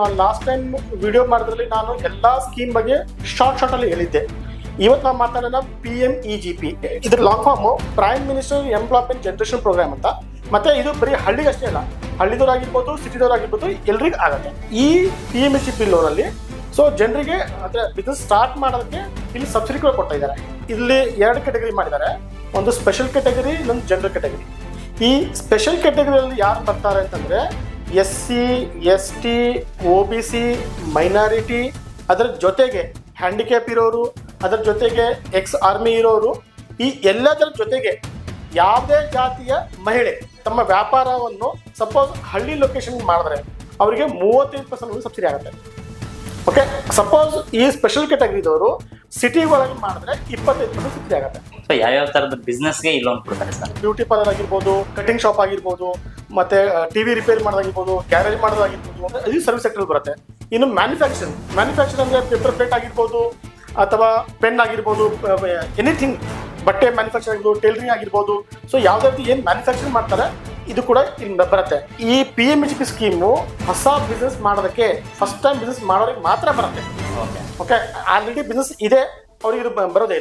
ನಾನು last time video ಮಾಡಿದ್ರಲ್ಲಿ ನಾನು ಎಲ್ಲಾ ಸ್ಕೀಮ್ ಬಗ್ಗೆ ಶಾರ್ಟ್ ಅಲ್ಲಿ ಹೇಳಿದ್ದೆ. ಇವತ್ತು ನಾವು ಮಾತಾಡೋಣ PMEGP. ಇದ್ರ long form prime minister employment generation programme ಅಂತ. ಮತ್ತೆ ಇದು ಬರೀ ಹಳ್ಳಿಗೆ ಅಷ್ಟೇ ಅಲ್ಲ, ಹಳ್ಳಿದವರಾಗಿರ್ಬೋದು, ಸಿಟಿದವರಾಗಿರ್ಬೋದು, ಎಲ್ರಿಗೂ ಆಗುತ್ತೆ. ಈ PMEGP ಲೋನ್ ಅಲ್ಲಿ ಸೊ ಜನರಿಗೆ ಅಂದ್ರೆ ಬಿಸ್ನೆಸ್ ಸ್ಟಾರ್ಟ್ ಮಾಡೋದಕ್ಕೆ ಇಲ್ಲಿ ಸಬ್ಸಿಡಿ ಕೂಡ ಕೊಡ್ತಾ ಇದ್ದಾರೆ. ಇಲ್ಲಿ 2 ಕ್ಯಾಟಗರಿ ಮಾಡಿದ್ದಾರೆ, ಒಂದು ಸ್ಪೆಷಲ್ ಕ್ಯಾಟಗರಿ, ಇನ್ನೊಂದು ಜನರಲ್ ಕ್ಯಾಟಗರಿ. ಈ ಸ್ಪೆಷಲ್ ಕ್ಯಾಟಗರಿಯಲ್ಲಿ ಯಾರು ಬರ್ತಾರೆ ಅಂತಂದ್ರೆ SC, ST, OBC, ಮೈನಾರಿಟಿ, ಅದರ ಜೊತೆಗೆ ಹ್ಯಾಂಡಿಕ್ಯಾಪ್ ಇರೋರು, ಅದರ ಜೊತೆಗೆ ಎಕ್ಸ್ ಆರ್ಮಿ ಇರೋರು, ಈ ಎಲ್ಲದರ ಜೊತೆಗೆ ಯಾವುದೇ ಜಾತಿಯ ಮಹಿಳೆ ತಮ್ಮ ವ್ಯಾಪಾರವನ್ನು ಸಪೋಸ್ ಹಳ್ಳಿ ಲೊಕೇಶನ್ ಮಾಡಿದ್ರೆ ಅವರಿಗೆ 35% ಸಬ್ಸಿಡಿ ಆಗುತ್ತೆ. ಓಕೆ, ಸಪೋಸ್ ಈ ಸ್ಪೆಷಲ್ ಕ್ಯಾಟಗರಿದವರು ಸಿಟಿ ಒಳಗೆ ಮಾಡಿದ್ರೆ 25% ಸಬ್ಸಿಡಿ ಆಗುತ್ತೆ. ಸೊ ಯಾವ್ಯಾವ ತರದ ಬಿಸ್ನೆಸ್ಗೆ ಈ ಲೋನ್ ಕೊಡ್ತಾರೆ ಸರ್? ಬ್ಯೂಟಿ ಪಾರ್ಲರ್ ಆಗಿರ್ಬೋದು, ಕಟಿಂಗ್ ಶಾಪ್ ಆಗಿರ್ಬೋದು, ಮತ್ತೆ TV ರಿಪೇರಿ ಮಾಡೋದಾಗಿರ್ಬೋದು, ಗ್ಯಾರೇಜ್ ಮಾಡೋದಾಗಿರ್ಬೋದು, ಇದು ಸರ್ವಿಸ್ ಸೆಕ್ಟರ್ ಬರುತ್ತೆ. ಇನ್ನು ಮ್ಯಾನುಫ್ಯಾಕ್ಚರ್ ಅಂದ್ರೆ ಪೇಪರ್ ಪ್ಲೇಟ್ ಆಗಿರ್ಬೋದು, ಅಥವಾ ಪೆನ್ ಆಗಿರ್ಬೋದು, ಎನಿಥಿಂಗ್, ಬಟ್ಟೆ ಮ್ಯಾನುಫ್ಯಾಕ್ಚರ್ ಆಗಿರ್ಬೋದು, ಟೈಲರಿಂಗ್ ಆಗಿರ್ಬೋದು. ಸೊ ಯಾವ್ದೇ ರೀತಿ ಏನು ಮ್ಯಾನುಫ್ಯಾಕ್ಚರಿಂಗ್ ಮಾಡ್ತಾರೆ ಇದು ಕೂಡ ಇಲ್ಲಿ ಬರುತ್ತೆ. ಈ PMEGP ಸ್ಕೀಮು ಹೊಸ ಬಿಸ್ನೆಸ್ ಮಾಡೋದಕ್ಕೆ, ಫಸ್ಟ್ ಟೈಮ್ ಬಿಸ್ನೆಸ್ ಮಾಡೋರಿಗೆ ಮಾತ್ರ ಬರುತ್ತೆ. ಓಕೆ, ಆಲ್ರೆಡಿ ಬಿಸ್ನೆಸ್ ಇದೆ ಅವ್ರಿಗೆ ಇದು ಬರೋದೇ ಇಲ್ಲ.